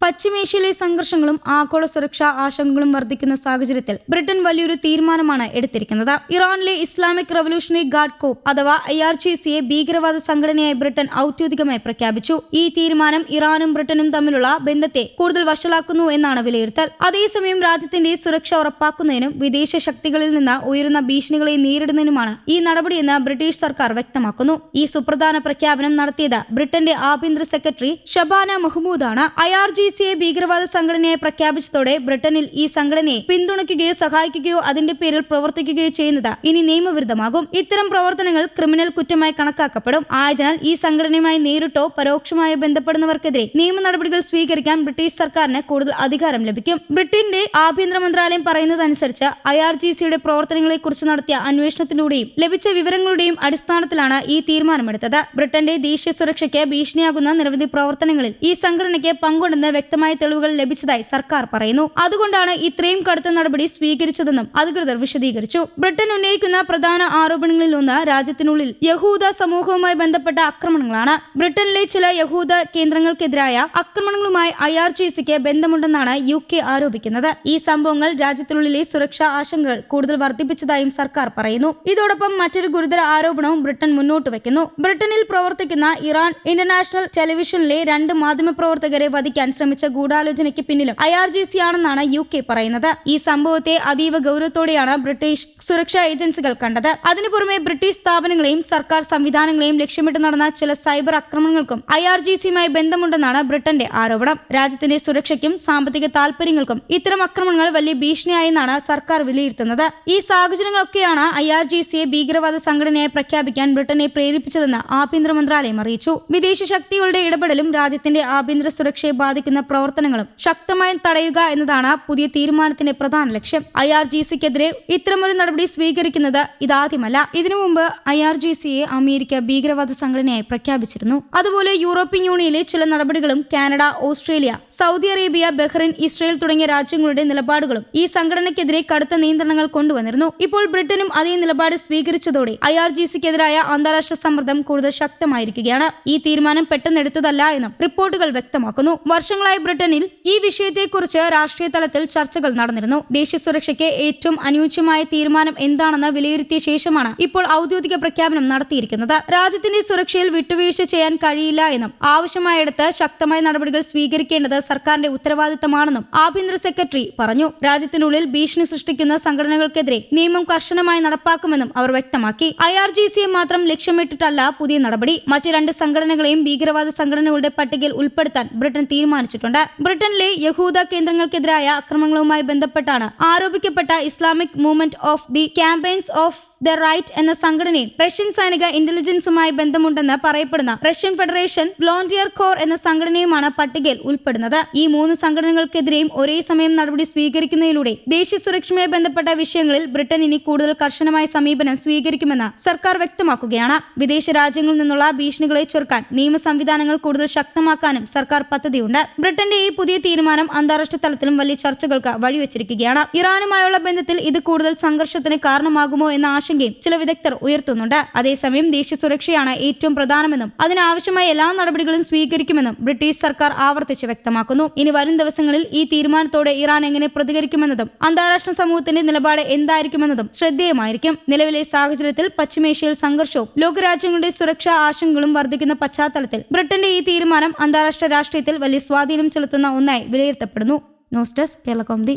പശ്ചിമേഷ്യയിലെ സംഘർഷങ്ങളും ആഗോള സുരക്ഷാ ആശങ്കകളും വർദ്ധിക്കുന്ന സാഹചര്യത്തിൽ ബ്രിട്ടൻ വലിയൊരു തീരുമാനമാണ് എടുത്തിരിക്കുന്നത്. ഇറാനിലെ ഇസ്ലാമിക് റവല്യൂഷണറി ഗാർഡ് കോപ്പ് അഥവാ IRGCയെ ഭീകരവാദ സംഘടനയായി ബ്രിട്ടൻ ഔദ്യോഗികമായി പ്രഖ്യാപിച്ചു. ഈ തീരുമാനം ഇറാനും ബ്രിട്ടനും തമ്മിലുള്ള ബന്ധത്തെ കൂടുതൽ വഷളാക്കുന്നു എന്നാണ് വിലയിരുത്തൽ. അതേസമയം രാജ്യത്തിന്റെ സുരക്ഷ ഉറപ്പാക്കുന്നതിനും വിദേശ ശക്തികളിൽ നിന്ന് ഉയരുന്ന ഭീഷണികളെ നേരിടുന്നതിനുമാണ് ഈ നടപടിയെന്ന് ബ്രിട്ടീഷ് സർക്കാർ വ്യക്തമാക്കുന്നു. ഈ സുപ്രധാന പ്രഖ്യാപനം നടത്തിയത് ബ്രിട്ടന്റെ ആഭ്യന്തര സെക്രട്ടറി ഷബാന മഹ്മൂദാണ്. IRGCയെ ഭീകരവാദ സംഘടനയായി പ്രഖ്യാപിച്ചതോടെ ബ്രിട്ടനിൽ ഈ സംഘടനയെ പിന്തുണയ്ക്കുകയോ സഹായിക്കുകയോ അതിന്റെ പേരിൽ പ്രവർത്തിക്കുകയോ ചെയ്യുന്നത് ഇനി നിയമവിരുദ്ധമാകും. ഇത്തരം പ്രവർത്തനങ്ങൾ ക്രിമിനൽ കുറ്റമായി കണക്കാക്കപ്പെടും. ആയതിനാൽ ഈ സംഘടനയുമായി നേരിട്ടോ പരോക്ഷമായോ ബന്ധപ്പെടുന്നവർക്കെതിരെ നിയമ നടപടികൾ സ്വീകരിക്കാൻ ബ്രിട്ടീഷ് സർക്കാരിന് കൂടുതൽ അധികാരം ലഭിക്കും. ബ്രിട്ടന്റെ ആഭ്യന്തര മന്ത്രാലയം പറയുന്നതനുസരിച്ച് IRGCയുടെ പ്രവർത്തനങ്ങളെക്കുറിച്ച് നടത്തിയ അന്വേഷണത്തിലൂടെയും ലഭിച്ച വിവരങ്ങളുടെയും അടിസ്ഥാനത്തിലാണ് ഈ തീരുമാനമെടുത്തത്. ബ്രിട്ടന്റെ ദേശീയ സുരക്ഷയ്ക്ക് ഭീഷണിയാകുന്ന നിരവധി പ്രവർത്തനങ്ങളിൽ ഈ സംഘടനയ്ക്ക് പങ്കുണ്ടെന്ന് വ്യക്തമായ തെളിവുകൾ ലഭിച്ചതായി സർക്കാർ പറയുന്നു. അതുകൊണ്ടാണ് ഇത്രയും കടുത്ത നടപടി സ്വീകരിച്ചതെന്നും അധികൃതർ വിശദീകരിച്ചു. ബ്രിട്ടൻ ഉന്നയിക്കുന്ന പ്രധാന ആരോപണങ്ങളിൽ ഒന്ന് രാജ്യത്തിനുള്ളിൽ യഹൂദ സമൂഹവുമായി ബന്ധപ്പെട്ട ആക്രമണങ്ങളാണ്. ബ്രിട്ടനിലെ ചില യഹൂദ കേന്ദ്രങ്ങൾക്കെതിരായ ആക്രമണങ്ങളുമായി IRGCക്ക് ബന്ധമുണ്ടെന്നാണ് UK ആരോപിക്കുന്നത്. ഈ സംഭവങ്ങൾ രാജ്യത്തിനുള്ളിലെ സുരക്ഷാ ആശങ്കകൾ കൂടുതൽ വർദ്ധിപ്പിച്ചതായും സർക്കാർ പറയുന്നു. ഇതോടൊപ്പം മറ്റൊരു ഗുരുതര ആരോപണവും ബ്രിട്ടൻ മുന്നോട്ട് വയ്ക്കുന്നു. ബ്രിട്ടനിൽ പ്രവർത്തിക്കുന്ന ഇറാൻ ഇന്റർനാഷണൽ ടെലിവിഷനിലെ 2 മാധ്യമപ്രവർത്തകരെ വധിക്കാൻ ശ്രമിച്ച ഗൂഢാലോചനയ്ക്ക് പിന്നിലും IRGC ആണെന്നാണ് UK പറയുന്നത്. ഈ സംഭവത്തെ അതീവ ഗൗരവത്തോടെയാണ് ബ്രിട്ടീഷ് സുരക്ഷാ ഏജൻസികൾ കണ്ടത്. അതിനു പുറമെ ബ്രിട്ടീഷ് സ്ഥാപനങ്ങളെയും സർക്കാർ സംവിധാനങ്ങളെയും ലക്ഷ്യമിട്ട് നടന്ന ചില സൈബർ ആക്രമണങ്ങൾക്കും IRGCയുമായി ബന്ധമുണ്ടെന്നാണ് ബ്രിട്ടന്റെ ആരോപണം. രാജ്യത്തിന്റെ സുരക്ഷയ്ക്കും സാമ്പത്തിക താൽപര്യങ്ങൾക്കും ഇത്തരം ആക്രമണങ്ങൾ വലിയ ഭീഷണിയായെന്നാണ് സർക്കാർ വിലയിരുത്തുന്നത്. ഈ സാഹചര്യങ്ങളൊക്കെയാണ് IRGCയെ ഭീകരവാദ സംഘടനയായി പ്രഖ്യാപിക്കാൻ ബ്രിട്ടനെ പ്രേരിപ്പിച്ചതെന്ന് ആഭ്യന്തര മന്ത്രാലയം അറിയിച്ചു. വിദേശ ശക്തികളുടെ ഇടപെടലും രാജ്യത്തിന്റെ ആഭ്യന്തര സുരക്ഷയെ ബാധിക്കുന്ന പ്രവർത്തനങ്ങളും ശക്തമായി തടയുക എന്നതാണ് പുതിയ തീരുമാനത്തിന്റെ പ്രധാന ലക്ഷ്യം. IRGCക്കെതിരെ ഇത്തരമൊരു നടപടി സ്വീകരിക്കുന്നത് ഇതാദ്യമല്ല. ഇതിനു മുമ്പ് IRGCയെ അമേരിക്ക ഭീകരവാദ സംഘടനയായി പ്രഖ്യാപിച്ചിരുന്നു. അതുപോലെ യൂറോപ്യൻ യൂണിയനിലെ ചില നടപടികളും Canada, Australia, Saudi Arabia, Bahrain, Israel തുടങ്ങിയ രാജ്യങ്ങളുടെ നിലപാടുകളും ഈ സംഘടനയ്ക്കെതിരെ കടുത്ത നിയന്ത്രണങ്ങൾ കൊണ്ടുവന്നിരുന്നു. ഇപ്പോൾ ബ്രിട്ടനും അതേ നിലപാട് സ്വീകരിച്ചതോടെ IRGCക്കെതിരായ അന്താരാഷ്ട്ര സമ്മർദ്ദം കൂടുതൽ ശക്തമായിരിക്കുകയാണ്. ഈ തീരുമാനം പെട്ടെന്ന് എടുത്തതല്ല എന്നും റിപ്പോർട്ടുകൾ വ്യക്തമാക്കുന്നു. വർഷങ്ങളായി ബ്രിട്ടനിൽ ഈ വിഷയത്തെക്കുറിച്ച് രാഷ്ട്രീയ തലത്തിൽ ചർച്ചകൾ നടന്നിരുന്നു. ദേശീയ സുരക്ഷയ്ക്ക് ഏറ്റവും അനുയോജ്യമായ തീരുമാനം എന്താണെന്ന് വിലയിരുത്തിയ ശേഷമാണ് ഇപ്പോൾ ഔദ്യോഗിക പ്രഖ്യാപനം നടത്തിയിരിക്കുന്നത്. രാജ്യത്തിന്റെ സുരക്ഷയിൽ വിട്ടുവീഴ്ച ചെയ്യാൻ കഴിയില്ല എന്നും ആവശ്യമായിടത്ത് ശക്തമായ നടപടികൾ സ്വീകരിക്കേണ്ടത് സർക്കാരിന്റെ ഉത്തരവാദിത്തമാണെന്നും ആഭ്യന്തര സെക്രട്ടറി പറഞ്ഞു. രാജ്യത്തിനുള്ളിൽ ഭീഷണി സൃഷ്ടിക്കുന്ന സംഘടനകൾക്കെതിരെ നിയമം കർശനമായി നടപ്പാക്കുമെന്നും അവർ വ്യക്തമാക്കി. IRGCയെ മാത്രം ലക്ഷ്യമിട്ടിട്ടല്ല പുതിയ നടപടി. മറ്റ് 2 സംഘടനകളെയും ഭീകരവാദ സംഘടനകളുടെ പട്ടികയിൽ ഉൾപ്പെടുത്താൻ ബ്രിട്ടൻ തീരുമാനിച്ചിട്ടുണ്ട്. ബ്രിട്ടനിലെ യഹൂദ കേന്ദ്രങ്ങൾക്കെതിരായ ആക്രമണങ്ങളുമായി ബന്ധപ്പെട്ടാണ് ആരോപിക്കപ്പെട്ട Islamic movement of the campaigns of the right എന്ന സംഘടനയും റഷ്യൻ സൈനിക ഇന്റലിജൻസുമായി ബന്ധമുണ്ടെന്ന് പറയപ്പെടുന്ന റഷ്യൻ ഫെഡറേഷൻ വോളണ്ടിയർ കോർ എന്ന സംഘടനയുമാണ് പട്ടികയിൽ ഉൾപ്പെടുന്നത്. ഈ 3 സംഘടനകൾക്കെതിരെയും ഒരേ സമയം നടപടി സ്വീകരിക്കുന്നതിലൂടെ ദേശീയ സുരക്ഷയുമായി ബന്ധപ്പെട്ട വിഷയങ്ങളിൽ ബ്രിട്ടൻ ഇനി കൂടുതൽ കർശനമായ സമീപനം സ്വീകരിക്കുമെന്ന് സർക്കാർ വ്യക്തമാക്കുകയാണ്. വിദേശ രാജ്യങ്ങളിൽ നിന്നുള്ള ഭീഷണികളെ ചെറുക്കാൻ നിയമ സംവിധാനങ്ങൾ കൂടുതൽ ശക്തമാക്കാനും സർക്കാർ പദ്ധതിയുണ്ട്. ബ്രിട്ടന്റെ ഈ പുതിയ തീരുമാനം അന്താരാഷ്ട്ര തലത്തിലും വലിയ ചർച്ചകൾക്ക് വഴിവെച്ചിരിക്കുകയാണ്. ഇറാനുമായുള്ള ബന്ധത്തിൽ ഇത് കൂടുതൽ സംഘർഷത്തിന് കാരണമാകുമോ എന്ന ആശങ്കയും ചില വിദഗ്ധർ ഉയർത്തുന്നുണ്ട്. അതേസമയം ദേശീയ സുരക്ഷയാണ് ഏറ്റവും പ്രധാനമെന്നും അതിനാവശ്യമായ എല്ലാ നടപടികളും സ്വീകരിക്കുമെന്നും ബ്രിട്ടീഷ് സർക്കാർ ആവർത്തിച്ച് വ്യക്തമാക്കുന്നു. ഇനി വരും ദിവസങ്ങളിൽ ഈ തീരുമാനത്തോടെ ഇറാൻ എങ്ങനെ പ്രതികരിക്കുമെന്നതും അന്താരാഷ്ട്ര സമൂഹത്തിന്റെ നിലപാട് എന്തായിരിക്കുമെന്നതും ശ്രദ്ധേയമായിരിക്കും. നിലവിലെ സാഹചര്യത്തിൽ പശ്ചിമേഷ്യയിൽ സംഘർഷവും ലോകരാജ്യങ്ങളുടെ സുരക്ഷാ ആശങ്കകളും വർദ്ധിക്കുന്ന പശ്ചാത്തലത്തിൽ ബ്രിട്ടന്റെ ഈ തീരുമാനം അന്താരാഷ്ട്ര രാഷ്ട്രീയത്തിൽ വലിയ സ്വാധീനം ചെലുത്തുന്ന ഒന്നായി വിലയിരുത്തപ്പെടുന്നു. News desk Kerala Kaumudi.